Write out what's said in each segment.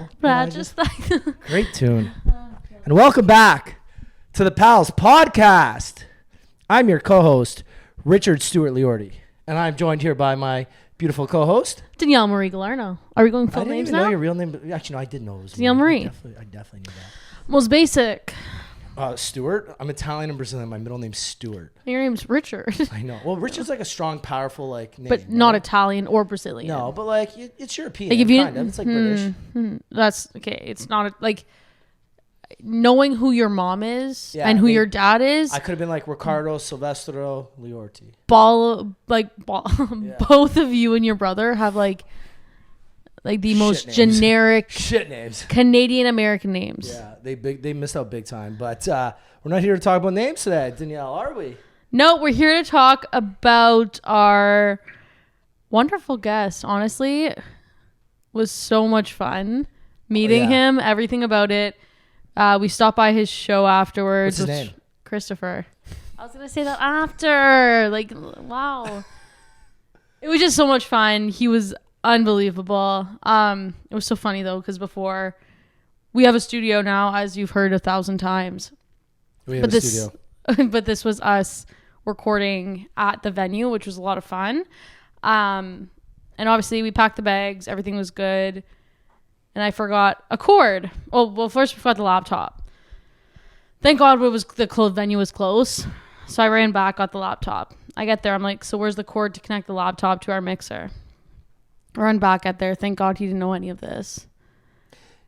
know. But I just like Great tune. And welcome back to the Pals Podcast. I'm your co-host, Richard Stewart Liordi, and I'm joined here by my beautiful co-host, Danielle Marie Galarno. Are we going full names now? I didn't even know your real name, but actually, no, I did know it was Danielle Marie. I definitely knew that. Most basic. Stewart. I'm Italian and Brazilian. My middle name's Stewart. Your name's Richard. I know. Well, Richard's like a strong, powerful like name, But not right? Italian or Brazilian. No, but like it's European. Like if you kind of. It's like British. That's okay. It's not like knowing who your mom is Yeah, and who your dad is. I could have been like Riccardo Silvestro Liorti. Both of you and your brother have like the most names. generic Shit names. Canadian American names. Yeah, they missed out big time. But we're not here to talk about names today, Danielle, are we? No, we're here to talk about our wonderful guest. Honestly, it was so much fun meeting him, everything about it. We stopped by his show afterwards. What's his name? Christopher. I was going to say that after. Like, wow. It was just so much fun. He was unbelievable. It was so funny, though, because before we have a studio now, as you've heard 1,000 times. We have a studio. But this was us recording at the venue, which was a lot of fun. And obviously, we packed the bags. Everything was good. And I forgot a cord. Well, first we forgot the laptop. Thank God the venue was close. So I ran back, got the laptop. I get there. I'm like, so where's the cord to connect the laptop to our mixer? I run back at there. Thank God he didn't know any of this.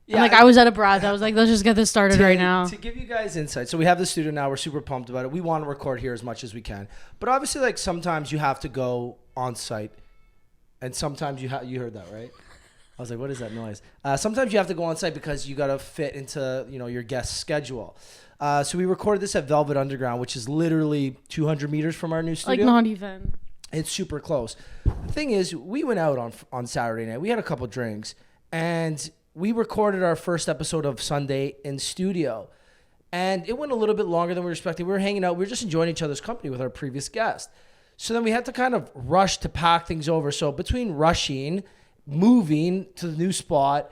Yeah, I was out of breath. I was like, let's just get this started right now. To give you guys insight, so we have the studio now. We're super pumped about it. We want to record here as much as we can. But obviously, like sometimes you have to go on site. And sometimes you heard that, right? I was like, what is that noise? Sometimes you have to go on site because you got to fit into, your guest schedule. So we recorded this at Velvet Underground, which is literally 200 meters from our new studio. Like not even. It's super close. The thing is, we went out on Saturday night. We had a couple drinks, and we recorded our first episode of Sunday in studio. And it went a little bit longer than we were expecting. We were hanging out. We were just enjoying each other's company with our previous guest. So then we had to kind of rush to pack things over. So between rushing, moving to the new spot,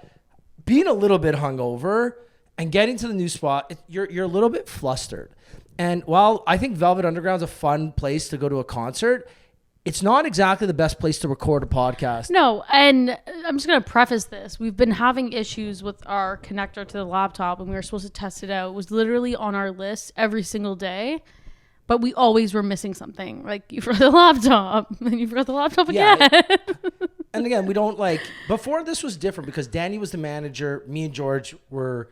being a little bit hungover, and getting to the new spot, you're a little bit flustered. And while I think Velvet Underground's a fun place to go to a concert, it's not exactly the best place to record a podcast. No, and I'm just going to preface this. We've been having issues with our connector to the laptop, and we were supposed to test it out. It was literally on our list every single day, but we always were missing something. Like, you forgot the laptop, and you forgot the laptop again. And again, we don't before this was different because Danny was the manager, me and George were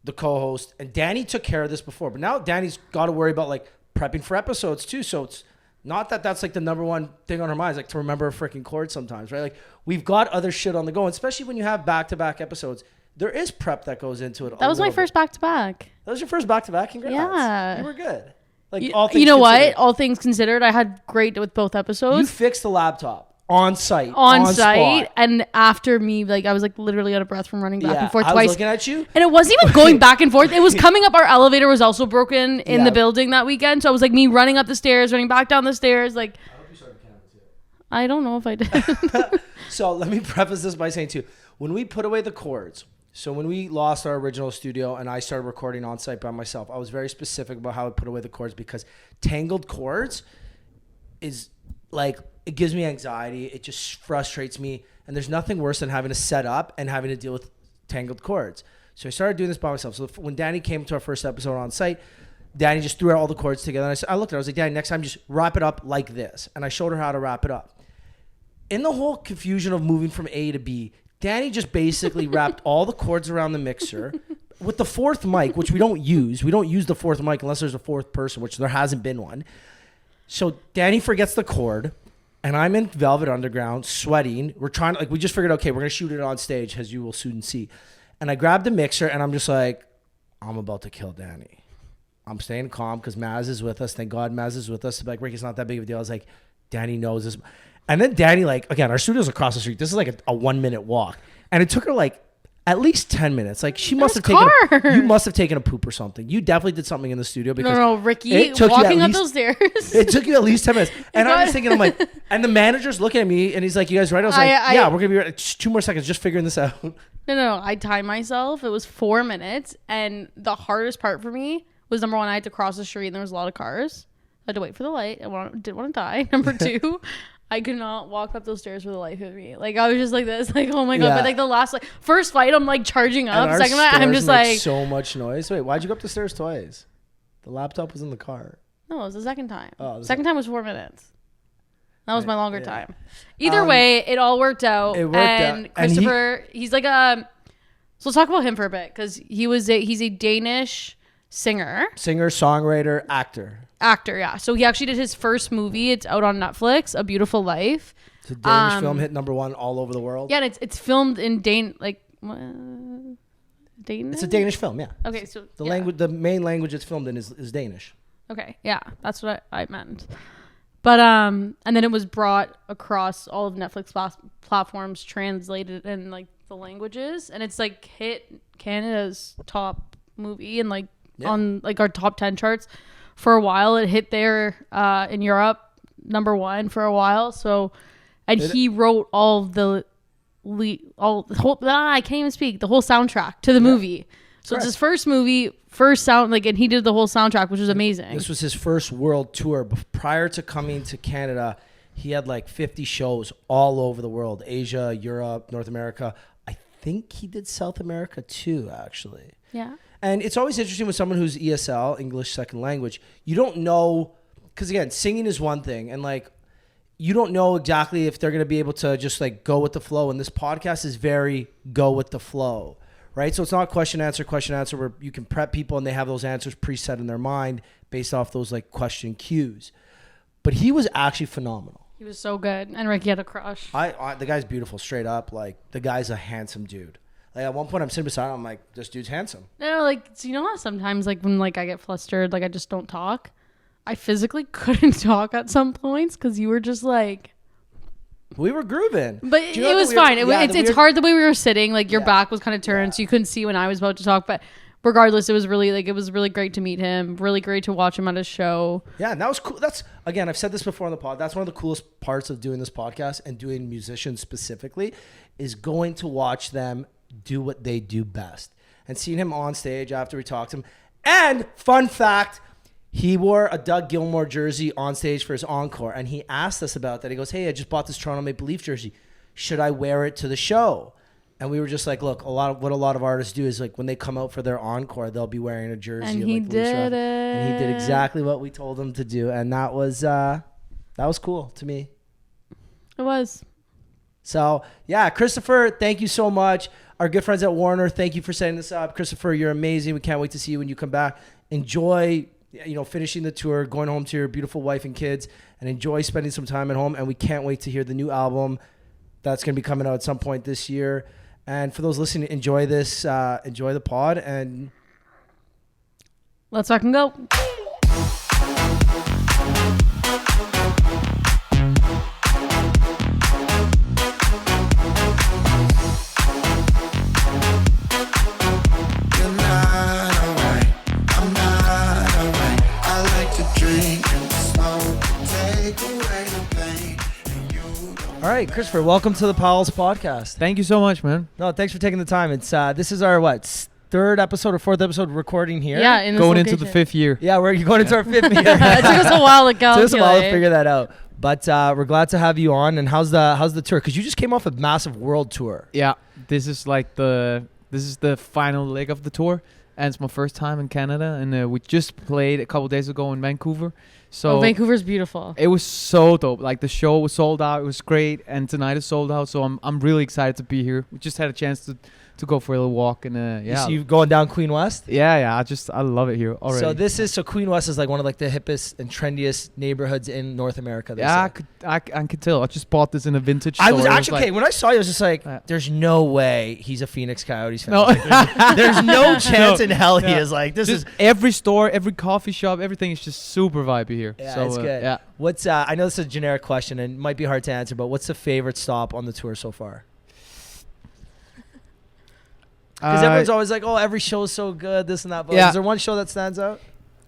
the co-host, and Danny took care of this before. But now Danny's got to worry about prepping for episodes too. So it's not that that's the number one thing on her mind, is to remember a freaking chord sometimes, right? We've got other shit on the go, and especially when you have back-to-back episodes, there is prep that goes into it. That was my first back-to-back. That was your first back-to-back? Congrats. Yeah. You were good. All things considered. What? All things considered, I had great with both episodes. You fixed the laptop. On site, spot. And after me, I was literally out of breath from running back and forth twice. I was looking at you, and it wasn't even going back and forth. It was coming up. Our elevator was also broken in the building that weekend, so it was me running up the stairs, running back down the stairs. I hope you started counting too. I don't know if I did. So let me preface this by saying too, when we put away the cords, so when we lost our original studio and I started recording on site by myself, I was very specific about how I put away the cords because tangled cords is it gives me anxiety. It just frustrates me. And there's nothing worse than having to set up and having to deal with tangled cords. So I started doing this by myself. So when Danny came to our first episode on site, Danny just threw all the cords together. And I looked at her. I was like, Danny, next time just wrap it up like this. And I showed her how to wrap it up. In the whole confusion of moving from A to B, Danny just basically wrapped all the cords around the mixer with the fourth mic, which we don't use. We don't use the fourth mic unless there's a fourth person, which there hasn't been one. So Danny forgets the cord. And I'm in Velvet Underground, sweating. We're trying we just figured, okay, we're going to shoot it on stage, as you will soon see. And I grabbed the mixer, and I'm just I'm about to kill Danny. I'm staying calm because Maz is with us. Thank God Maz is with us. Ricky, it's not that big of a deal. I was like, Danny knows this. And then Danny, again, our studio's across the street. This is a 1 minute walk. And it took her at least 10 minutes. She must have you must have taken a poop or something. You definitely did something in the studio because no, Ricky, walking up those stairs. It took you at least 10 minutes. And I'm just thinking, and the manager's looking at me and he's like, you guys ready? I was yeah, we're going to be ready. Just 2 more seconds, just figuring this out. No. I timed myself. It was 4 minutes. And the hardest part for me was, number one, I had to cross the street and there was a lot of cars. I had to wait for the light. Didn't want to die. Number two, I could not walk up those stairs for the life of me. Like, I was just like this. Like, oh my God. Yeah. But like the last, like, first flight, I'm like charging up. And Second our flight, I'm stairs just make like. so much noise. Wait, why'd you go up the stairs twice? The laptop was in the car. No, it was the second time. Oh, second time was 4 minets. That was my longer yeah. time. Either way, it all worked out. It worked and out. Christopher, he's like a. So let's talk about him for a bit, because he's a Danish singer, songwriter, actor. Yeah. So he actually did his first movie. It's out on Netflix, A Beautiful Life. It's a Danish film, hit #1 all over the world. Yeah, and it's filmed in Danish. It's a Danish film, yeah. Okay, so the main language it's filmed in is Danish. Okay, yeah, that's what I meant. But and then it was brought across all of Netflix platforms, translated in like the languages, and it's like hit Canada's top movie and like on like our top 10 charts for a while. It hit there in Europe #1 for a while. So, and he wrote all the whole I can't even speak, the whole soundtrack to the movie. So Correct. It's his first movie, first sound, like, and he did the whole soundtrack, which was amazing. This was his first world tour. Prior to coming to Canada, he had like 50 shows all over the world: Asia, Europe, North America. I think he did South America too, actually. Yeah. And it's always interesting with someone who's ESL, English Second Language. You don't know, because again, singing is one thing, and like, you don't know exactly if they're going to be able to just like go with the flow. And this podcast is very go with the flow, right? So it's not question, answer, where you can prep people and they have those answers preset in their mind based off those like question cues. But he was actually phenomenal. He was so good. And Ricky had a crush. The guy's beautiful, straight up. Like, the guy's a handsome dude. Like, at one point I'm sitting beside him, I'm like, this dude's handsome. No, like, so you know how sometimes like when like I get flustered, like I just don't talk? I physically couldn't talk at some points because you were just like... We were grooving. But it was fine. It's hard the way we were sitting. Like, your back was kind of turned, so you couldn't see when I was about to talk. But regardless, it was really great to meet him. Really great to watch him at his show. Yeah, and that was cool. That's, again, I've said this before on the pod. That's one of the coolest parts of doing this podcast and doing musicians specifically, is going to watch them do what they do best. And seeing him on stage after we talked to him. And fun fact, he wore a Doug Gilmour jersey on stage for his encore, and he asked us about that. He goes, "Hey, I just bought this Toronto Maple Leaf jersey. Should I wear it to the show?" And we were just like, "Look, a lot of artists do is like when they come out for their encore, they'll be wearing a jersey." And he did it. And he did exactly what we told him to do, and that was cool to me. It was. So yeah, Christopher, thank you so much. Our good friends at Warner, thank you for setting this up. Christopher, you're amazing. We can't wait to see you when you come back. Enjoy, finishing the tour, going home to your beautiful wife and kids, and enjoy spending some time at home. And we can't wait to hear the new album that's going to be coming out at some point this year. And for those listening, enjoy this, enjoy the pod, and let's fucking go. All right, Christopher, welcome to the Powell's podcast. Thank you so much, man. No, thanks for taking the time. It's this is our third episode or fourth episode recording here. Yeah, in this going location. into the 5th year. Yeah, we're going into our 5th year. It took us a while to calculate. It took us a while to figure that out. But we're glad to have you on. And how's the tour? Because you just came off a massive world tour. Yeah, this is the final leg of the tour, and it's my first time in Canada. And we just played a couple days ago in Vancouver. So Vancouver's beautiful. It was so dope. Like, the show was sold out. It was great, and tonight is sold out. So I'm really excited to be here. We just had a chance to go for a little walk, and yeah. So you going down Queen West? Yeah. I love it here already. So Queen West is like one of like the hippest and trendiest neighborhoods in North America. Yeah, I could tell. I just bought this in a vintage store. I was actually when I saw you, I was just like, "There's no way he's a Phoenix Coyotes fan." No, like, there's no chance in hell he is. Like, this just is every store, every coffee shop, everything is just super vibey here. Yeah, so, it's good. Yeah. What's I know this is a generic question and it might be hard to answer, but what's the favorite stop on the tour so far? Because everyone's always like, "Oh, every show is so good, this and that." But is there one show that stands out?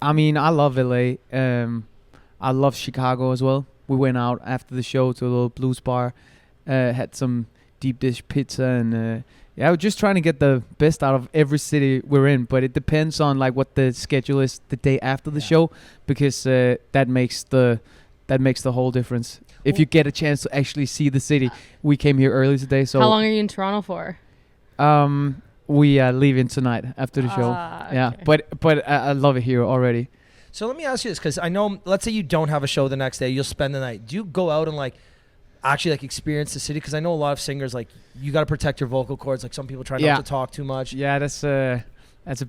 I mean, I love LA. I love Chicago as well. We went out after the show to a little blues bar, had some deep dish pizza, and Yeah, we're just trying to get the best out of every city we're in, but it depends on like what the schedule is the day after the show, because that makes the whole difference. If you get a chance to actually see the city, we came here early today. So how long are you in Toronto for? We leaving tonight after the show. Yeah, okay. but I love it here already. So let me ask you this, because I know, let's say you don't have a show the next day, you'll spend the night. Do you go out and like actually like experience the city? Because I know a lot of singers, like, you got to protect your vocal cords. Like, some people try not to talk too much. Yeah, that's a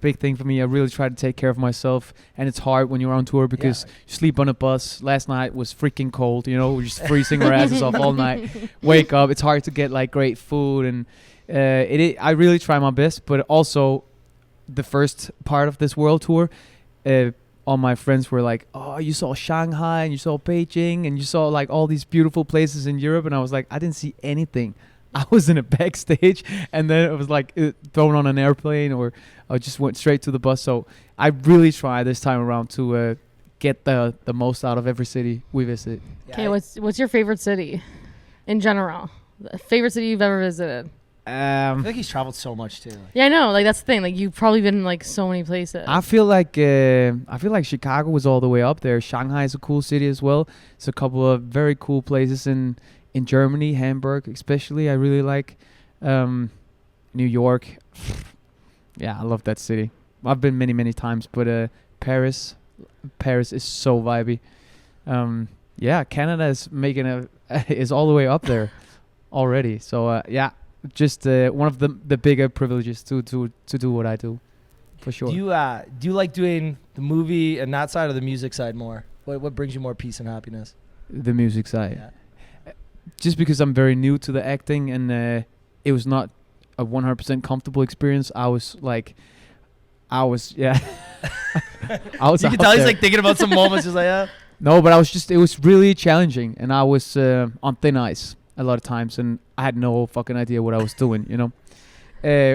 big thing for me. I really try to take care of myself, and it's hard when you're on tour because you sleep on a bus. Last night was freaking cold. You know, we're just freezing our asses off all night. Wake up, it's hard to get like great food, and I really try my best. But also, the first part of this world tour, all my friends were like, "Oh, you saw Shanghai and you saw Beijing and you saw like all these beautiful places in Europe," and I was like, "I didn't see anything." I was in a backstage, and then it was like thrown on an airplane, or I just went straight to the bus. So I really try this time around to get the most out of every city we visit. Okay, what's your favorite city in general? The favorite city you've ever visited? I feel like he's traveled so much too. Yeah, I know. Like, that's the thing. Like, you've probably been in like so many places. I feel like Chicago was all the way up there. Shanghai is a cool city as well. It's a couple of very cool places in Germany, Hamburg especially. I really like New York. Yeah, I love that city. I've been many times, but Paris is so vibey. Yeah, Canada is is all the way up there already. So yeah, just one of the bigger privileges to do what I do, for sure. Do you like doing the movie and that side, or the music side more? What brings you more peace and happiness? The music side. Yeah. Just because I'm very new to the acting, and it was not a 100% comfortable experience. I was I was you can tell he's like thinking about some moments, just like, yeah. No, but it was really challenging, and I was on thin ice a lot of times, and I had no fucking idea what I was doing, you know,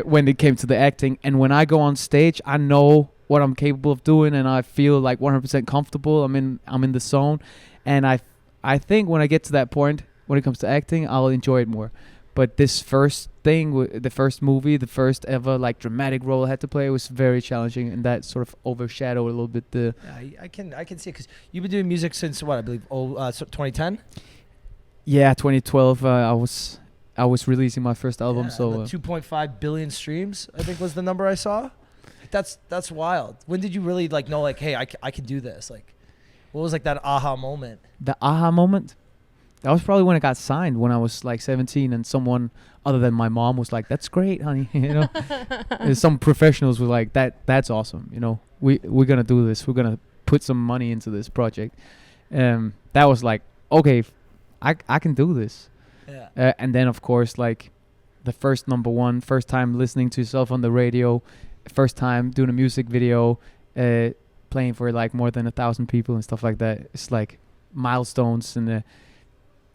when it came to the acting. And when I go on stage, I know what I'm capable of doing, and I feel like 100% comfortable. I'm in the zone, and I think when I get to that point, when it comes to acting, I'll enjoy it more. But this first thing, the first movie, the first ever like dramatic role I had to play, was very challenging, and that sort of overshadowed a little bit the. Yeah, I can see it, because you've been doing music since what, I believe 2010. Yeah, 2012. I was releasing my first album, so 2.5 billion streams, I think, was the number I saw. That's wild. When did you really like know, like, hey, I can do this? Like, what was like that aha moment? The aha moment? That was probably when I got signed, when I was like 17, and someone other than my mom was like, "That's great, honey." You know, and some professionals were like, "That's awesome." You know, we're gonna do this. We're gonna put some money into this project. That was like, okay, I can do this. Yeah. And then of course, like, the first number one, first time listening to yourself on the radio, first time doing a music video, playing for like more than 1,000 people and stuff like that. It's like milestones. And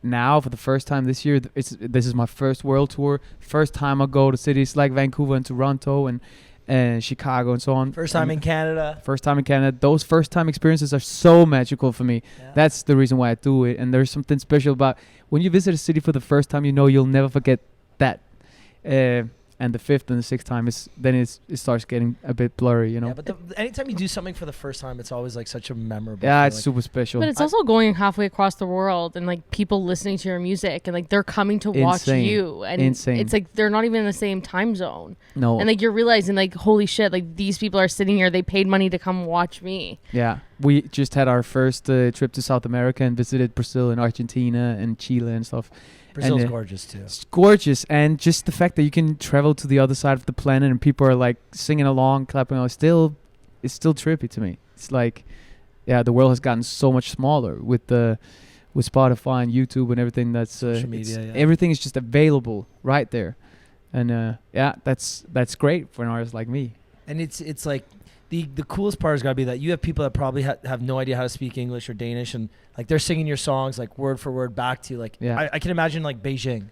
now for the first time this year, this is my first world tour. First time I go to cities like Vancouver and Toronto and Chicago and so on. First time in Canada. First time in Canada. Those first time experiences are so magical for me. Yeah. That's the reason why I do it. And there's something special about when you visit a city for the first time, you know you'll never forget that. And the fifth and the sixth time it starts getting a bit blurry, you know. Yeah, but anytime you do something for the first time, it's always like such a memorable. Yeah, feeling. it's super special. But it's also going halfway across the world and like people listening to your music and like they're coming to watch you, and it's like they're not even in the same time zone. No, and like you're realizing like, holy shit, like these people are sitting here, they paid money to come watch me. Yeah, we just had our first trip to South America and visited Brazil and Argentina and Chile and stuff. Brazil's gorgeous too. It's gorgeous, and just the fact that you can travel to the other side of the planet and people are like singing along, clapping along, it's still trippy to me. It's like, yeah, the world has gotten so much smaller with Spotify and YouTube and everything. That's social media. Yeah. Everything is just available right there, and yeah, that's great for an artist like me. And it's like the coolest part has got to be that you have people that probably have no idea how to speak English or Danish, and like they're singing your songs like word for word back to you. Like, yeah. I can imagine like Beijing.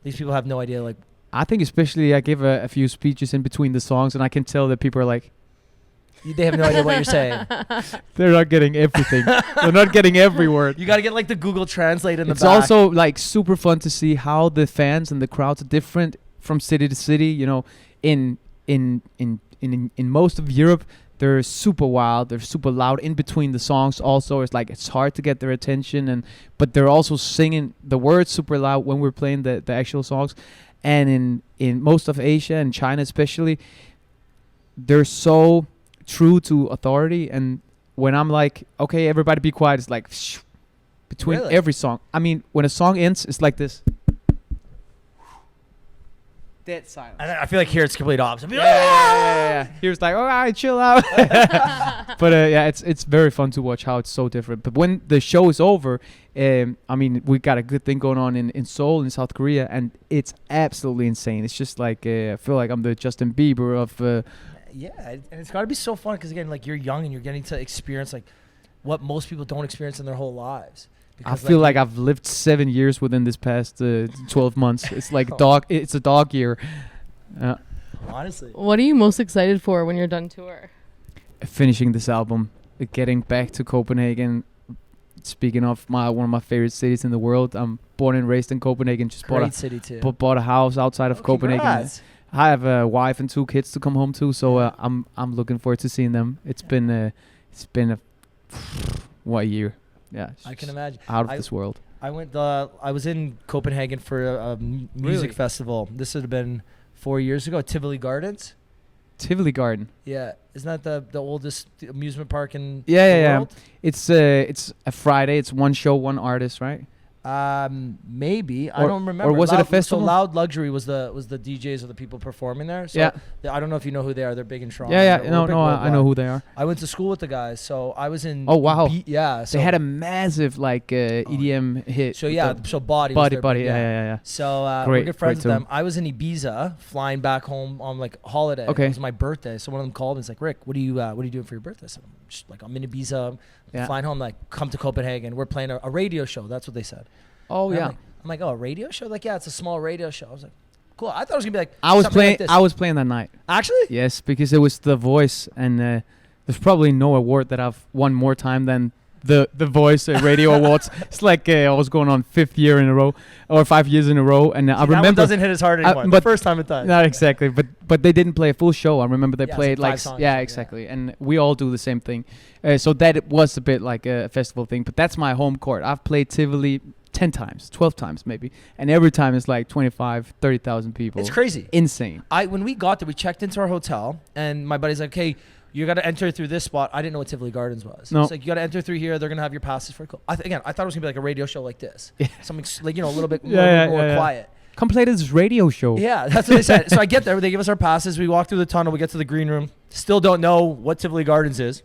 These people have no idea. Like, I think especially I give a few speeches in between the songs, and I can tell that people are like, they have no idea what you're saying. They're not getting everything. They're not getting every word. You got to get like the Google Translate in the back. It's also like super fun to see how the fans and the crowds are different from city to city. You know, in most of Europe, they're super wild. They're super loud in between the songs. Also, it's like it's hard to get their attention, but they're also singing the words super loud when we're playing the actual songs. And in most of Asia and China especially, they're so true to authority. And when I'm like, okay, everybody be quiet, it's like between every song. I mean, when a song ends, it's like this. Dead silence. And I feel like here it's complete opposite. Yeah. He was like, all right, chill out. But yeah, it's very fun to watch how it's so different. But when the show is over, I mean, we got a good thing going on in Seoul in South Korea, and it's absolutely insane. It's just like I feel like I'm the Justin Bieber of. Yeah, and it's got to be so fun because again, like you're young and you're getting to experience like what most people don't experience in their whole lives. I feel like I've lived 7 years within this past 12 months. It's like it's a dog year. Honestly. What are you most excited for when you're done tour? Finishing this album, getting back to Copenhagen. Speaking of one of my favorite cities in the world, I'm born and raised in Copenhagen. Just city too. Bought a house outside of Copenhagen. Congrats. I have a wife and 2 kids to come home to, so I'm looking forward to seeing them. It's been a what a year. Yeah, I can imagine. Out of this world. I was in Copenhagen for a music festival. This would have been 4 years ago at Tivoli Gardens. Tivoli Garden. Yeah, isn't that the oldest amusement park in the world? It's a Friday. It's one show, one artist, right? Maybe I don't remember. Or was it a festival? So Loud Luxury was the DJs or the people performing there. So I don't know if you know who they are. They're big and strong. Yeah. I know who they are. I went to school with the guys, so I was in. Oh wow! So they had a massive EDM hit. So so Body. Yeah. So we're good friends with them. I was in Ibiza, flying back home on like holiday. Okay. It was my birthday, so one of them called me. It's like, Rick, what are you doing for your birthday? So I'm just like, I'm in Ibiza, flying home. Like, come to Copenhagen. We're playing a radio show. That's what they said. Oh and yeah. I'm like, oh, a radio show? Like, yeah, it's a small radio show. I was like, cool. I thought it was gonna be like I was playing. Like this. I was playing that night. Actually? Yes, because it was The Voice, and there's probably no award that I've won more time than the Voice Radio Awards. It's like I was going on 5th year in a row, or 5 years in a row, and I remember that one doesn't hit as hard anymore. but the first time it does. Not exactly, but they didn't play a full show. I remember they played like like 5 songs, exactly, and we all do the same thing. So that it was a bit like a festival thing, but that's my home court. I've played Tivoli 10 times, 12 times maybe, and every time it's like 25, 30,000 people. It's crazy. Insane. When we got there, we checked into our hotel, and my buddy's like, hey, you got to enter through this spot. I didn't know what Tivoli Gardens was. No. It's like, you got to enter through here. They're going to have your passes for cool. Again, I thought it was going to be like a radio show like this. Yeah. Something like, a little bit more quiet. Come play this radio show. Yeah, that's what they said. So I get there. They give us our passes. We walk through the tunnel. We get to the green room. Still don't know what Tivoli Gardens is.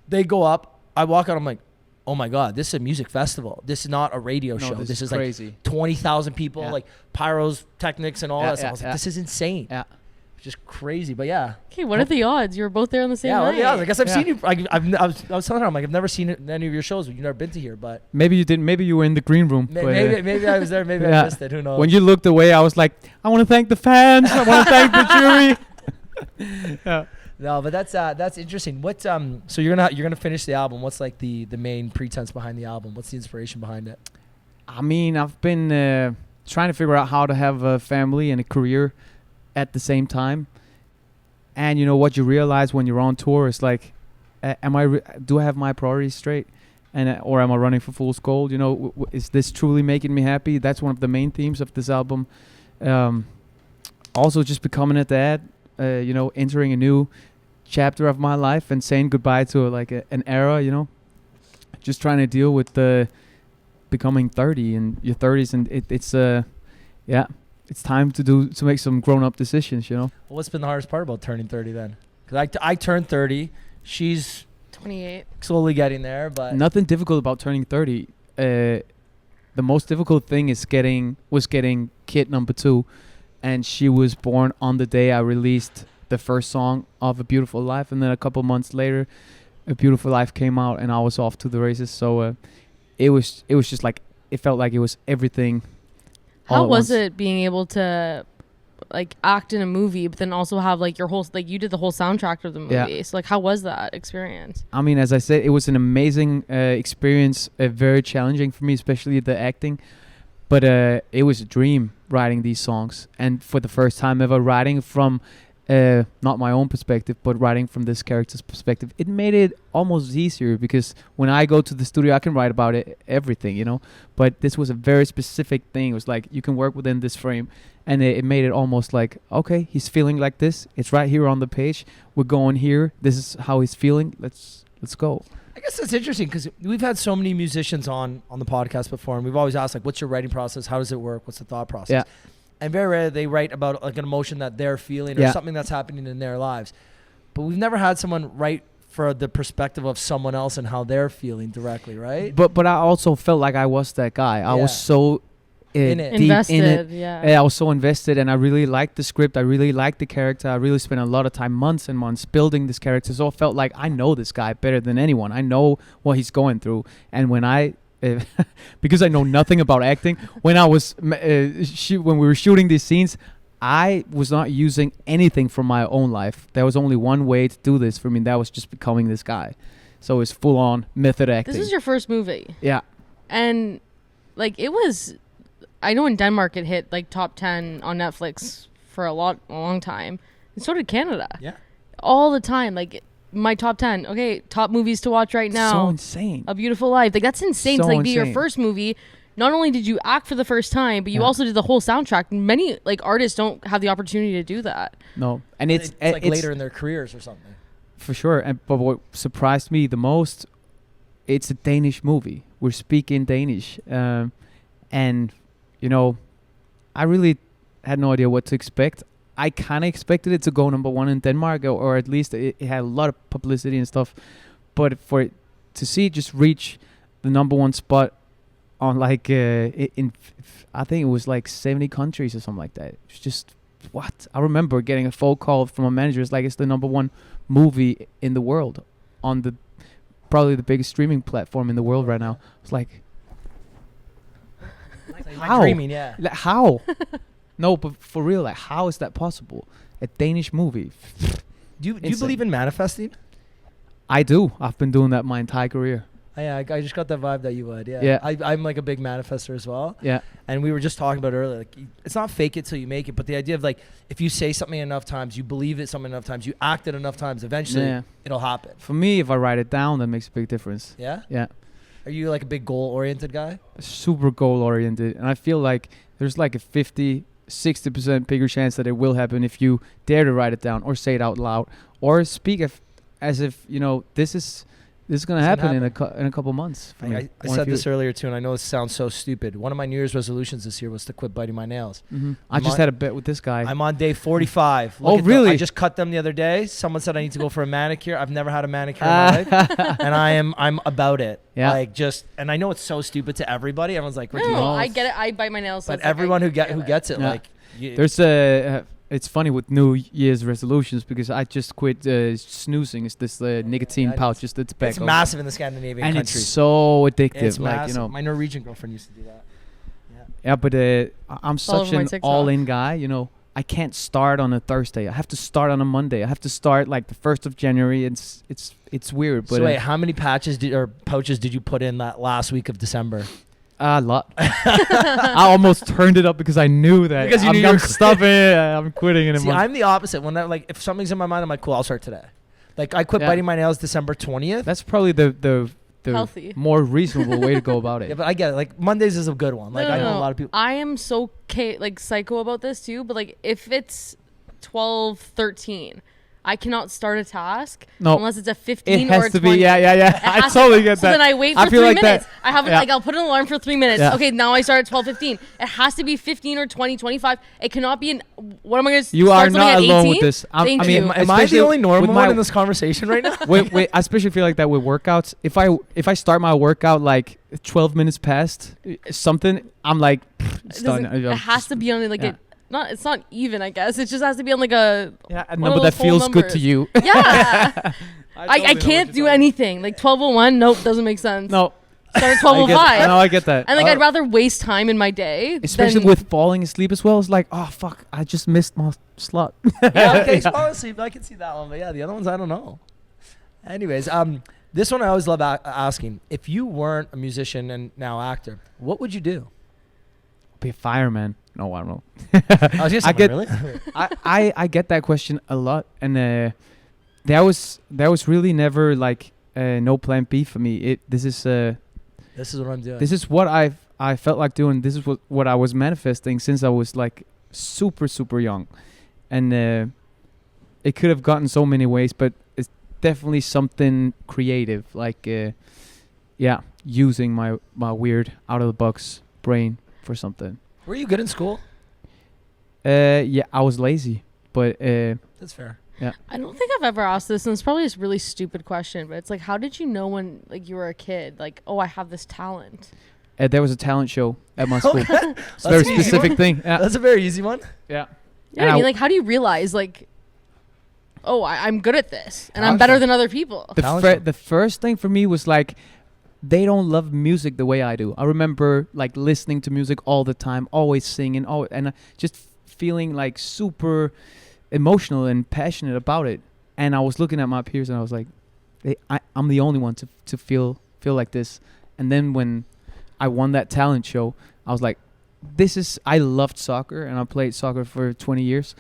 They go up. I walk out. I'm like, oh my God, this is a music festival. This is not a radio show. This is crazy. Like 20,000 people, like pyrotechnics and all that stuff. I was like, this is insane. Yeah. Just crazy, but yeah. Okay, what are the odds? You were both there on the same night. Yeah, I guess I've seen you. I was telling her, I'm like, I've never seen any of your shows, but you've never been to here. But maybe you didn't. Maybe you were in the green room. Maybe I was there. Maybe I missed it. Who knows? When you looked away, I was like, I want to thank the fans. I want to thank the jury. Yeah. No, but that's interesting. What so you're gonna finish the album. What's like the main pretense behind the album? What's the inspiration behind it? I mean, I've been trying to figure out how to have a family and a career at the same time. And you know what you realize when you're on tour is like, do I have my priorities straight, and or am I running for fool's gold? You know, is this truly making me happy? That's one of the main themes of this album. Also, just becoming a dad. You know, entering a new chapter of my life and saying goodbye to an era. You know, just trying to deal with becoming 30 and your 30s, and it's time to make some grown-up decisions, you know. Well, what's been the hardest part about turning 30 then? Because I turned 30. She's 28. Slowly getting there, but nothing difficult about turning 30. The most difficult thing was getting kid number 2, and she was born on the day I released the first song of A Beautiful Life, and then a couple months later, A Beautiful Life came out, and I was off to the races. So it was just like, it felt like it was everything. How was it being able to like act in a movie, but then also have like your whole, like you did the whole soundtrack of the movie? Yeah. So like, how was that experience? I mean, as I said, it was an amazing experience, very challenging for me, especially the acting. But it was a dream writing these songs, and for the first time ever writing from not my own perspective, but writing from this character's perspective, it made it almost easier, because when I go to the studio, I can write about everything, you know. But this was a very specific thing. It was like, you can work within this frame, and it made it almost like, okay, he's feeling like this. It's right here on the page. We're going here. This is how he's feeling. Let's go. I guess that's interesting, because we've had so many musicians on the podcast before, and we've always asked, like, what's your writing process? How does it work? What's the thought process? Yeah. And very rarely they write about like an emotion that they're feeling or something that's happening in their lives. But we've never had someone write for the perspective of someone else and how they're feeling directly, right? But I also felt like I was that guy. I was so in it. deep Invested, in it. yeah. I was so invested, and I really liked the script. I really liked the character. I really spent a lot of time, months and months, building this character. So I felt like I know this guy better than anyone. I know what he's going through. And when I because I know nothing about acting, when I was when we were shooting these scenes, I was not using anything from my own life. There was only one way to do this for me, and that was just becoming this guy. So it's full on method acting. This is your first movie. Yeah. And like, it was, I know in Denmark it hit like top 10 on Netflix for a long time. And so did Canada. Yeah. All the time. Like, my top 10. Okay, top movies to watch right now. So insane. A Beautiful Life. Like, that's insane So to like be your insane. first movie. Not only did you act for the first time, but you also did the whole soundtrack. Many like artists don't have the opportunity to do that. No. And It's like later in their careers or something. For sure. But what surprised me the most, it's a Danish movie. We're speaking Danish. And, you know, I really had no idea what to expect. I kind of expected it to go number one in Denmark, or at least it had a lot of publicity and stuff. But for it to see it just reach the number one spot on like, I think it was like 70 countries or something like that. It was just, what? I remember getting a phone call from a manager. It's like, it's the number one movie in the world on the probably the biggest streaming platform in the world right now. It's like, how? Dreaming, yeah. Like, how? No, but for real, like, how is that possible? A Danish movie. Do you believe in manifesting? I do. I've been doing that my entire career. Yeah, I just got that vibe that you would. Yeah. Yeah. I'm like a big manifester as well. Yeah. And we were just talking about earlier, like, it's not fake it till you make it, but the idea of like, if you say something enough times, you believe it something enough times, you act it enough times, eventually it'll happen. For me, if I write it down, that makes a big difference. Yeah? Yeah. Are you like a big goal-oriented guy? Super goal-oriented. And I feel like there's like a 50-60% bigger chance that it will happen if you dare to write it down or say it out loud or speak as if, you know, this is going to happen in a couple months. I said this earlier too, and I know this sounds so stupid. One of my New Year's resolutions this year was to quit biting my nails. Mm-hmm. I just had a bet with this guy. I'm on day 45. Oh, really? I just cut them the other day. Someone said I need to go for a manicure. I've never had a manicure in my life, and I'm about it. Yeah. Like and I know it's so stupid to everybody. Everyone's like, No, I get it. I bite my nails. So but it's like everyone who gets it, Yeah. like, There's it's funny with New Year's resolutions because I just quit snoozing. It's this nicotine pouch, just the tobacco. it's massive in the Scandinavian and countries. it's so addictive. It's like, massive. you know. My Norwegian girlfriend used to do that. Yeah, but I'm such over my an TikTok. all-in guy. You know, I can't start on a Thursday. I have to start on a Monday. I have to start like the 1st of January. It's weird. But So wait, how many pouches did you put in that last week of December? a lot. I almost turned it up because I knew that. Because you I'm knew you gonna were stop it. I'm quitting in a See, month. I'm the opposite. When if something's in my mind, I'm like, cool, I'll start today. Like I quit biting my nails December 20th. That's probably the Healthy. more reasonable way to go about it. Yeah, but I get it. Like Mondays is a good one. Like I know a lot of people. I am so like psycho about this too, but like if it's 12:13, I cannot start a task unless it's a 15 it or a has to 20. be I totally get So that. then I wait for I feel 3 like minutes. that. I have like I'll put an alarm for 3 minutes. Yeah. Okay, now I start at 12:15. It has to be 15 or 20, 25. It cannot be what am I going to You start are something not at alone 18? with this. Thank I mean, you. Am I the especially only normal with my- one in this conversation right now? wait, I especially feel like that with workouts. If I start my workout like 12 minutes past something, I'm like, it's done. It has to be on like it's not even, I guess. It just has to be on like a a one number of that those whole feels good numbers. to you. Yeah. I can't do anything. Like 12:01, nope, doesn't make sense. No. Start at No, 12:05. I get that. And like I'd rather waste time in my day. Especially than, with falling asleep as well. It's like, oh fuck, I just missed my slot. Yeah, okay, so honestly, I can see that one, but yeah, the other ones I don't know. Anyways, this one I always love asking. If you weren't a musician and now actor, what would you do? be a fireman. No, I don't know. I was I get really. I get that question a lot, and there was really never like no plan B for me. This is This is what I'm doing. this is what I felt like doing. This is what I was manifesting since I was like super young, and it could have gotten so many ways, but it's definitely something creative, like using my weird out of the box brain for something. Were you good in school? Yeah, I was lazy, but That's fair. I don't think I've ever asked this, and it's probably a really stupid question, but it's like, how did you know when like you were a kid, like, oh, I have this talent? there was a talent show at my school. It's a That's very an easy specific one. thing. Yeah. That's a very easy one. Yeah. Yeah, And I mean, I- like, how do you realize, like, oh, I'm good at this, and I'm Talent better show. than other people? Talent show. The first thing for me was like, they don't love music the way I do. I remember like listening to music all the time, always singing, and just feeling like super emotional and passionate about it. And I was looking at my peers, and I was like, I'm the only one to feel like this. And then when I won that talent show, I was like, I loved soccer, and I played soccer for 20 years.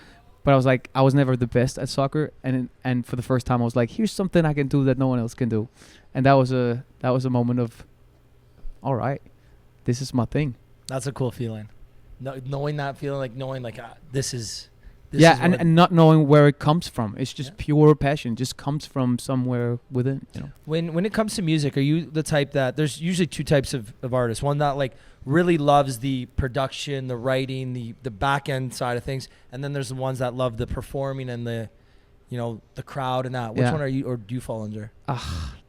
But I was like, I was never the best at soccer, and for the first time, I was like, here's something I can do that no one else can do, and that was a moment of, all right, this is my thing. That's a cool feeling. Knowing that feeling, like knowing like this is. This Yeah, is and, what- and not knowing where it comes from. It's just Yeah. pure passion. Just comes from somewhere within, you know. When it comes to music, are you the type that there's usually two types of artists? One that like really loves the production, the writing, the back end side of things, and then there's the ones that love the performing and the, the crowd and that. Which Yeah. one are you, or do you fall under?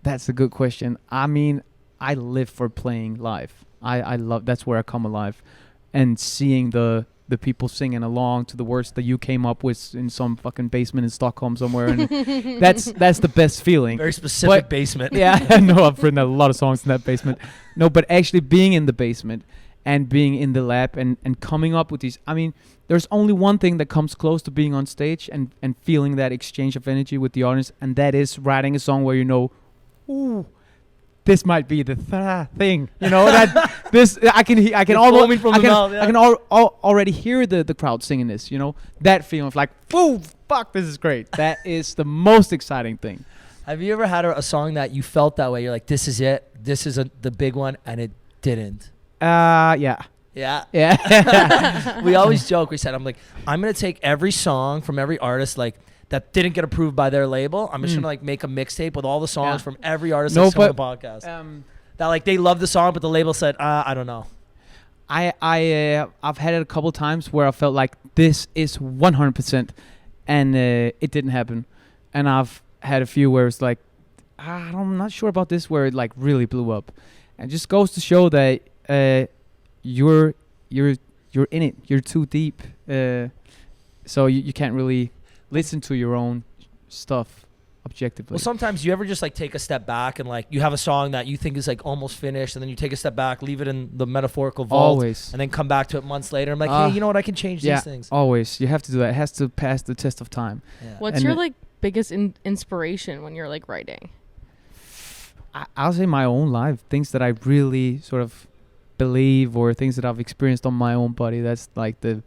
That's a good question. I mean, I live for playing live. I love, that's where I come alive, and seeing the people singing along to the words that you came up with in some fucking basement in Stockholm somewhere, and that's the best feeling. Very specific But- basement. Yeah, no, I've written a lot of songs in that basement. No, but actually being in the basement and being in the lab and coming up with these. I mean, there's only one thing that comes close to being on stage and feeling that exchange of energy with the audience, and that is writing a song where you know, ooh, this might be the thing. You know, that this I can You're almost foaming from the mouth, yeah. I can already hear the crowd singing this. You know, that feeling of like, whoa, fuck, this is great. That is the most exciting thing. Have you ever had a song that you felt that way? You're like, this is it. This is the big one, and it didn't. Yeah. Yeah. Yeah. We always joke. We said, I'm gonna take every song from every artist like that didn't get approved by their label. I'm just gonna like make a mixtape with all the songs Yeah. from every artist No, that's on the but, podcast. That like they love the song, but the label said, I don't know. I've had it a couple times where I felt like this is 100%, and it didn't happen. And I've had a few where it's like, I'm not sure about this, where it like really blew up. And it just goes to show that you're in it. You're too deep, so you can't really listen to your own stuff objectively. Well, sometimes you ever just like take a step back and like you have a song that you think is like almost finished, and then you take a step back, leave it in the metaphorical vault, Always. and then come back to it months later. I'm like, hey, you know what? I can change Yeah, these things. always. You have to do that. It has to pass the test of time. Yeah. What's And your it- like biggest inspiration when you're like writing? I'll say my own life, things that I really sort of believe, or things that I've experienced on my own body. That's like the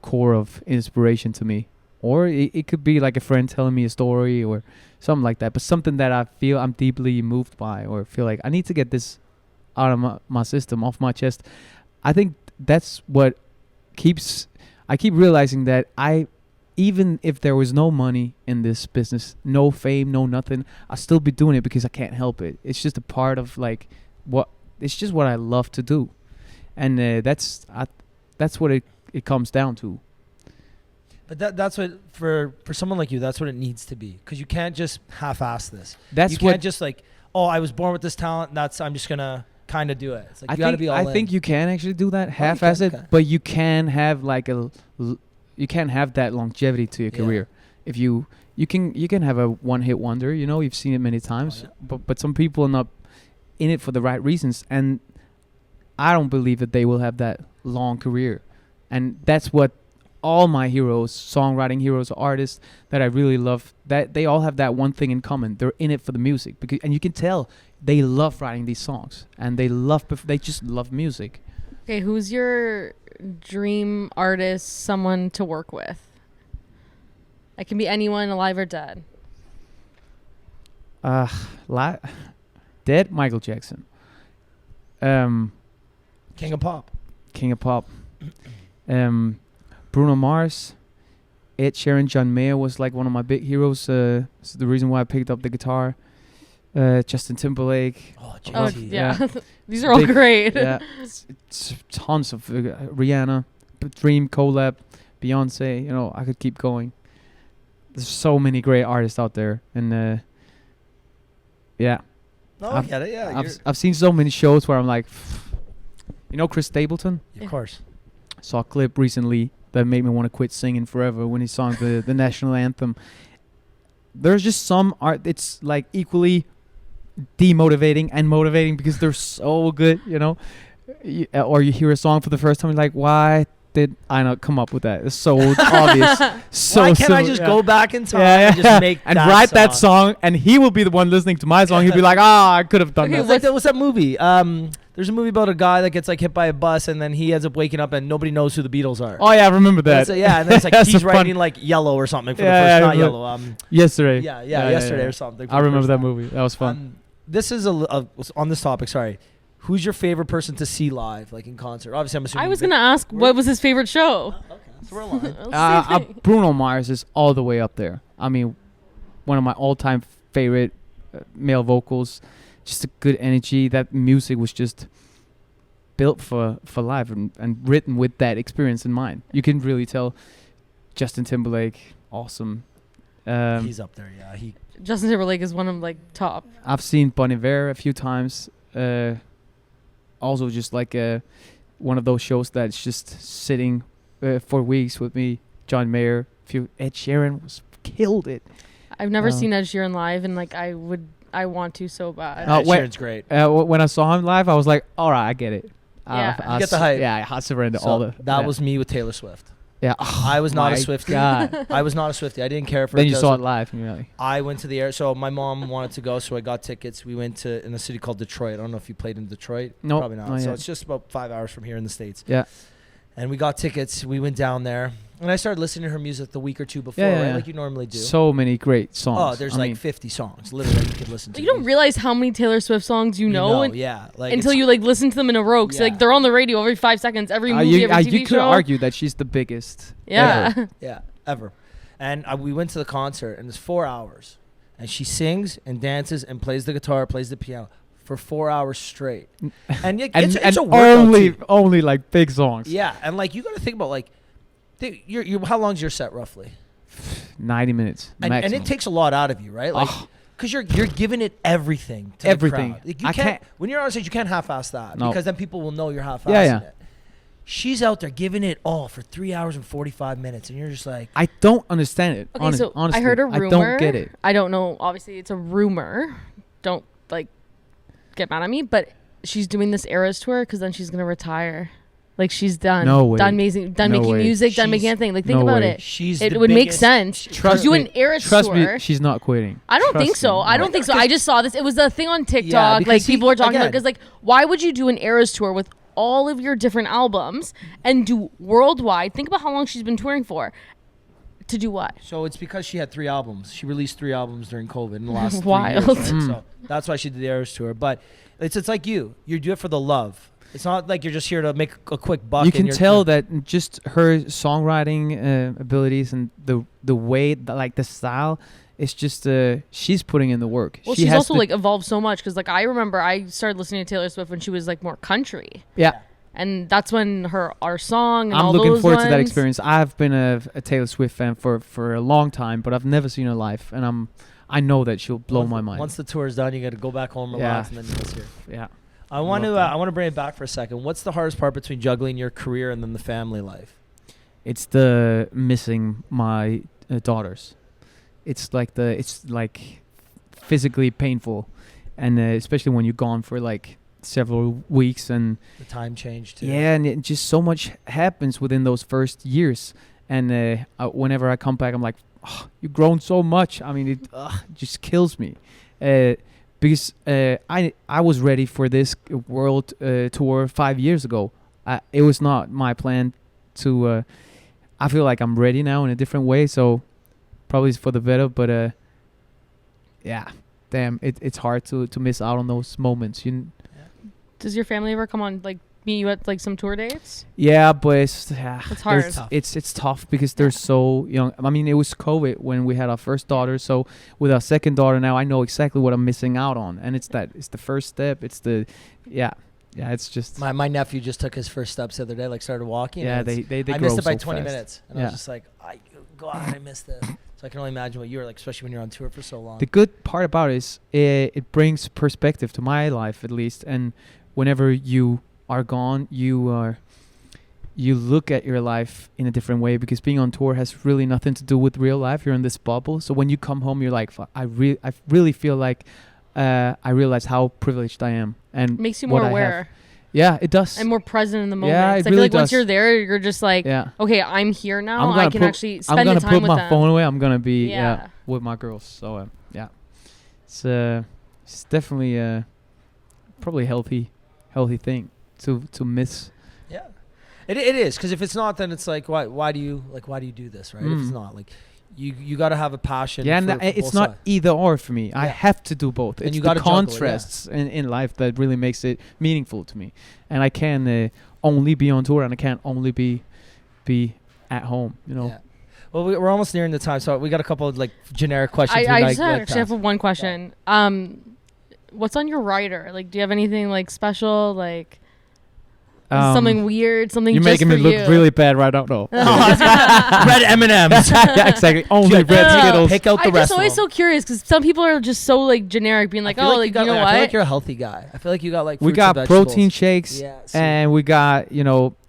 core of inspiration to me. Or it could be like a friend telling me a story or something like that, but something that I feel I'm deeply moved by, or feel like I need to get this out of my system, off my chest. I think that's what I keep realizing that even if there was no money in this business, no fame, no nothing, I'll still be doing it because I can't help it. It's just a part of like it's just what I love to do. And that's what it comes down to. But that's what for someone like you, that's what it needs to be, because you can't just half-ass this. That's you what can't just like, oh, I was born with this talent. I'm just gonna kind of do it. It's like you got to be all I in. think you can actually do that, you half-ass can, it, okay. but you can have like you can have that longevity to your Yeah. career. If you can have a one-hit wonder, you know, you've seen it many times, yeah. but some people are not in it for the right reasons, and I don't believe that they will have that long career. And that's what all my heroes, songwriting heroes, artists that I really love, that they all have that one thing in common. They're in it for the music, and you can tell they love writing these songs, and they just love music. Okay, who's your dream artist, someone to work with? It can be anyone, alive or dead. Dead Michael Jackson. King of Pop. King of Pop. Bruno Mars. Ed Sheeran, John Mayer was like one of my big heroes. It's the reason why I picked up the guitar. Justin Timberlake. Oh, Oh, JT. yeah. These are all Big- great. Yeah, it's tons of Rihanna, Dream collab, Beyonce. You know, I could keep going. There's so many great artists out there, and yeah, No, I get it. Yeah, I've seen so many shows where I'm like, you know, Chris Stapleton. of course. Saw a clip recently that made me want to quit singing forever when he sang the national anthem. There's just some art that's like equally demotivating and motivating because they're so good, you know. Or you hear a song for the first time, you're like, why did I not come up with that? It's so obvious. So Why can't I simple. just Yeah. go back in time Yeah, and yeah. just make and that write song? that song, and he will be the one listening to my song. He'll be like, I could have done Okay, that. What's that movie? There's a movie about a guy that gets like hit by a bus and then he ends up waking up and nobody knows who the Beatles are. Oh yeah, I remember that. That's yeah, and then it's like That's he's a fun- writing like Yellow or something for Yeah, the yeah, first, I not remember. Yellow. Yesterday. Yesterday or something. for I the remember first that time. movie. That was fun. This is on this topic. Sorry, who's your favorite person to see live, like in concert? Obviously, I'm assuming. I was going to ask, what was his favorite show? Okay, so we're aligned. Same thing. Bruno Mars is all the way up there. I mean, one of my all-time favorite male vocals. Just a good energy. That music was just built for live and written with that experience in mind. You can really tell. Justin Timberlake, awesome. He's up there. Yeah, Justin Timberlake is one of like top. I've seen Bon Iver a few times. Also, just like one of those shows that's just sitting for weeks with me. John Mayer, Ed Sheeran killed it. I've never seen Ed Sheeran live, and like I want to so bad. Oh, Ed wait. Sheeran's great. When I saw him live, I was like, all right, I get it. Yeah. You get the hype. Yeah, I surrender So all the. that yeah. was me with Taylor Swift. Yeah. I was not a my Swiftie. God. I was not a Swiftie. I didn't care for Then it. you saw it live, and you're like, I went to the air. So my mom wanted to go, so I got tickets. We went to in a city called Detroit. I don't know if you played in Detroit. Nope, Probably not. not So yet. it's just about 5 hours from here in the States. yeah. And we got tickets. We went down there, and I started listening to her music the week or two before, Yeah, right? yeah. Like you normally do. So many great songs. Oh, there's I like mean, 50 songs, literally, you could listen to. You don't realize how many Taylor Swift songs you know, yeah. Like until it's- you like listen to them in a row. 'Cause, Yeah. like they're on the radio every 5 seconds, every movie, every TV you could show. argue that she's the biggest. Yeah. ever. Yeah, ever. And we went to the concert, and it's 4 hours, and she sings and dances and plays the guitar, plays the piano for 4 hours straight. And it's a workout only like big songs. Yeah, and like you got to think about like, how long's your set roughly? 90 minutes. And maximum. it takes a lot out of you, right? Like, Ugh. because you're giving it everything. To Everything. The crowd. Like, you I can't- when you're on stage, you can't half-ass that No. because then people will know you're half-assing Yeah, yeah. it. She's out there giving it all for 3 hours and 45 minutes, and you're just like, I don't understand it. Okay, so honestly, I heard a rumor. I don't get it. I don't know. Obviously, it's a rumor. Don't like get mad at me, but she's doing this Eras tour because then she's gonna retire. Like she's done. No way. Done No making way. music. Done making She's- anything. Like think no about way. it. she's It the would make biggest- sense. Trust do me. an Eras Trust tour. me, she's not quitting. I don't think Trust so. me. I don't think so. I just saw this. It was a thing on TikTok. because Like he- people were talking about again- because like why would you do an Eras tour with all of your different albums and do worldwide? Think about how long she's been touring for. To do what? So it's because she had 3 albums. She released 3 albums during COVID in the last 3 Wild. years. Right? Mm. So that's why she did the Eras tour. But it's like you do it for the love. It's not like you're just here to make a quick buck. You and can you're- tell that just her songwriting abilities and the way, like the style, it's just she's putting in the work. Well, She she's has also the- like evolved so much because like I remember I started listening to Taylor Swift when she was like more country, yeah. and that's when our song and I'm all looking those forward to that ones- experience. I've been a Taylor Swift fan for a long time, but I've never seen her live, and I know that she'll blow my mind. Once the tour's done, you got to go back home, relax, and then you'll see her. Yeah. I want Love to that. I want to bring it back for a second. What's the hardest part between juggling your career and then the family life? It's the missing my daughters. It's like physically painful, and especially when you're gone for like several weeks, and The time change too. yeah, and it just so much happens within those first years. And whenever I come back, I'm like, oh, you've grown so much. I mean, it just kills me. Because I was ready for this world tour 5 years ago. it was not my plan to. I feel like I'm ready now in a different way, so probably it's for the better. But yeah, damn, it's hard to miss out on those moments. Does your family ever come on, like, meet you at like some tour dates? Yeah, but it's hard. It's tough because they're so young. I mean, it was COVID when we had our first daughter, so with our second daughter now, I know exactly what I'm missing out on, and it's the first step. It's the it's just my nephew just took his first steps the other day, like started walking. Yeah, they I grow missed it by so 20 fast. minutes, and I was just like, God, I missed this. So I can only imagine what you were like, especially when you're on tour for so long. The good part about it is it brings perspective to my life, at least, and whenever you are gone, you look at your life in a different way, because being on tour has really nothing to do with real life. You're in this bubble, so when you come home, you're like, I really feel like I realize how privileged I am, and makes you more aware. Yeah, it does. And more present in the moment. Yeah, it I feel really like once does. you're there, you're just like, okay, I'm here now. I can actually spend the time with them. I'm gonna put my phone away. I'm gonna be Yeah. with my girls. So it's definitely probably a healthy thing to miss. Yeah, it is, because if it's not, then it's like, why do you do this, right? If it's not, like, you got to have a passion. Yeah, and for it's both not sides. either or for me. I Yeah. have to do both. And It's you the gotta juggle it, contrasts in life that really makes it meaningful to me. And I can only be on tour, and I can't only be at home. Yeah. Well, we're almost nearing the time, so we got a couple of like generic questions. I just actually have one question. Yeah. What's on your rider? Like, do you have anything like special, like something weird, something you're just making me for look you? really bad right now. No. Red M&Ms. Yeah, exactly. Only red Skittles. Pick out the I'm rest just always of them. so curious, because some people are just so like generic, being like, I feel oh, like, you know I what? feel like you're a healthy guy. I feel like you got like We fruits got and vegetables. protein shakes, Yeah, and we got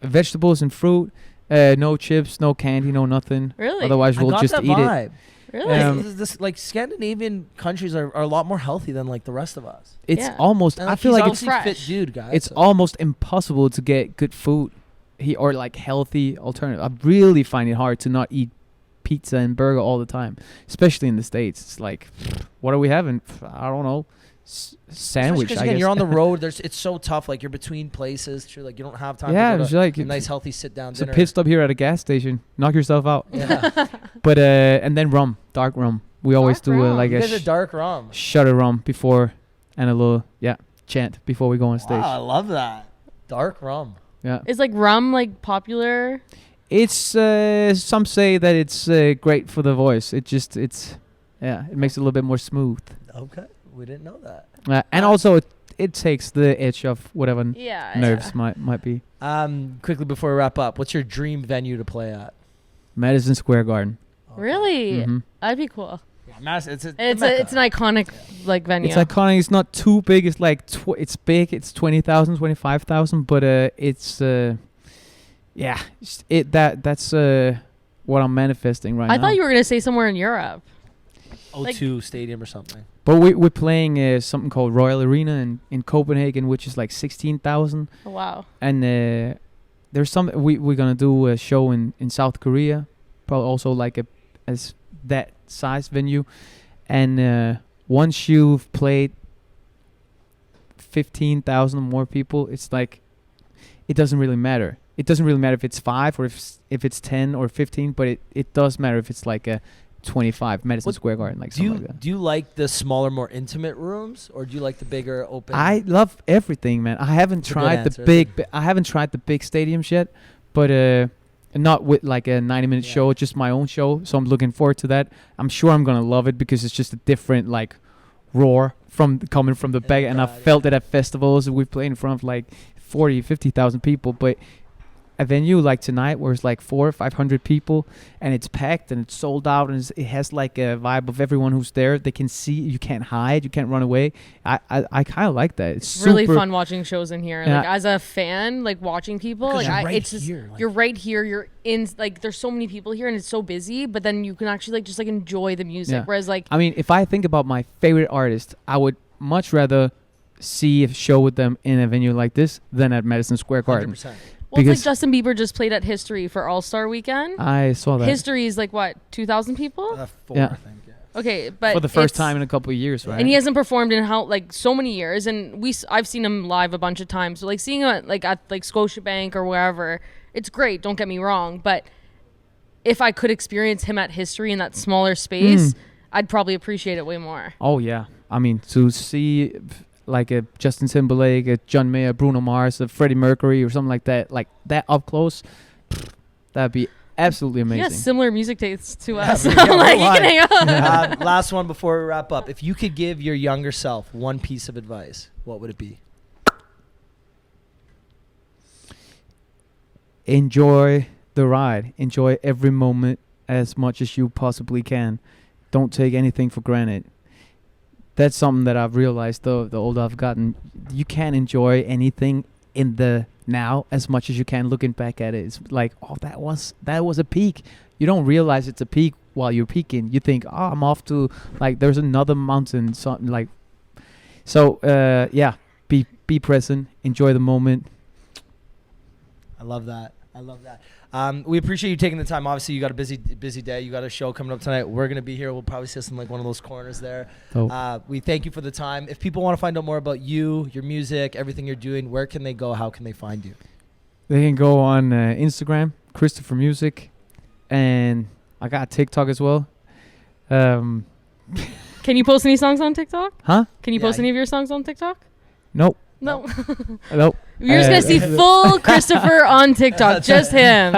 vegetables and fruit. No chips, no candy, no nothing. Really? Otherwise, I we'll got just that eat it. vibe. Really? This like Scandinavian countries are a lot more healthy than like the rest of us. It's Yeah. almost. And, I feel like he's it's obviously fresh. fit dude, guys. it's almost impossible to get good food or like healthy alternative. I really find it hard to not eat pizza and burger all the time, especially in the States. It's like, what are we having? I don't know. Sandwich. Because I again, guess. you're on the road. It's so tough. Like, you're between places. True, like you don't have time. Yeah, to go it's to like a nice healthy sit down it's a dinner. pit stop here at a gas station. Knock yourself out. Yeah, But and then rum, dark rum. We always Dark do rum. like you a guys are dark rum. shutter rum before, and a little chant before we go on stage. Wow, I love that. Dark rum. Yeah. Is like rum like popular? It's some say that it's great for the voice. It makes it a little bit more smooth. Okay, we didn't know that. And also it takes the edge of whatever Yeah. nerves might be. Quickly before we wrap up, what's your dream venue to play at? Madison Square Garden. Really? Mhm. That'd be cool. Yeah, Madison. It's It's an iconic like venue. It's iconic. It's not too big. It's like it's big. It's 20,000, 25,000. But it's that's what I'm manifesting right now. I thought you were gonna say somewhere in Europe. O2 Stadium or something. But we're playing something called Royal Arena in Copenhagen, which is like 16,000. Oh, wow. And there's some we're gonna do a show in South Korea, probably also like as that size venue. And once you've played 15,000 or more people, it's like it doesn't really matter. It doesn't really matter if it's 5 or if it's 10 or 15, but it does matter if it's like a 25 Madison Square Garden, like something like that. Do you like the smaller, more intimate rooms, or do you like the bigger, open? I love everything, man. I haven't That's a good tried answer, I haven't tried the big stadiums yet, but not with like a 90-minute Yeah. show, just my own show. So I'm looking forward to that. I'm sure I'm gonna love it because it's just a different like roar coming from the back, and I've felt it at festivals. We've played in front of like 40, 50,000 people, but a venue like tonight where it's like 400 or 500 people and it's packed and it's sold out, and it has like a vibe of everyone who's there. They can see you, can't hide, you can't run away. I kind of like that. It's really super fun watching shows in here. Yeah. Like as a fan, like watching people, Because like you're right it's just here, like- you're right here. You're in like there's so many people here and it's so busy, but then you can actually like just like enjoy the music. Yeah. Whereas like I mean, if I think about my favorite artist, I would much rather see a show with them in a venue like this than at Madison Square Garden. 100%. well, it's because- like Justin Bieber just played at History for All Star Weekend. I saw that. History is like what 2,000 people. 4, Yeah. I think. Yeah. Okay, but for the first it's- time in a couple of years, right? And he hasn't performed in so many years, and I've seen him live a bunch of times. So like seeing him at Scotiabank or wherever, it's great. Don't get me wrong, but if I could experience him at History in that smaller space, I'd probably appreciate it way more. Oh yeah, I mean to see like a Justin Timberlake, a John Mayer, Bruno Mars, a Freddie Mercury, or something like that up close, that'd be absolutely amazing. He has similar music tastes to Yeah, us. there you go. Like, you Why? can hang out. Last one before we wrap up. If you could give your younger self one piece of advice, what would it be? Enjoy the ride. Enjoy every moment as much as you possibly can. Don't take anything for granted. That's something that I've realized the older I've gotten. You can't enjoy anything in the now as much as you can looking back at it. It's like, oh, that was a peak. You don't realize it's a peak while you're peaking. You think, oh, I'm off to there's another mountain, something like. So yeah, be present, enjoy the moment. I love that. We appreciate you taking the time. Obviously, you got a busy day. You got a show coming up tonight. We're gonna be here. We'll probably sit in one of those corners there. We thank you for the time. If people want to find out more about you, your music, everything you're doing, where can they go? How can they find you? They can go on Instagram, Christopher Music, and I got TikTok as well. Can you post any songs on TikTok? Huh? Can you post any of your songs on TikTok? Nope. No. Nope. You're just going to see full Christopher on TikTok. Just him.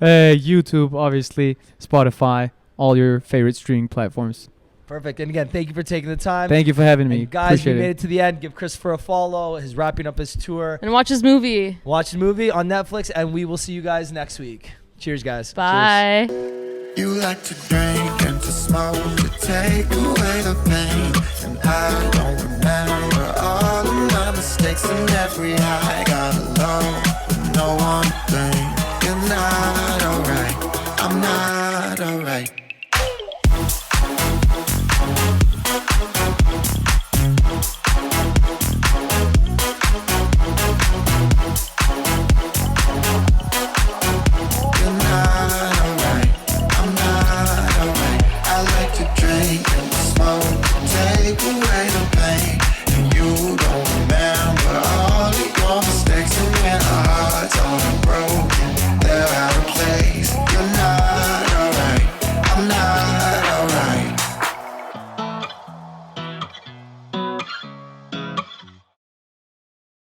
YouTube, obviously. Spotify. All your favorite streaming platforms. Perfect. And again, thank you for taking the time. Thank you for having me. And guys, Appreciate we made it to the end. Give Christopher a follow. He's wrapping up his tour. And watch his movie. Watch the movie on Netflix, and we will see you guys next week. Cheers, guys. Bye. Cheers. You like to drink and to smoke to take away the pain. And I don't remember all of my mistakes and every high.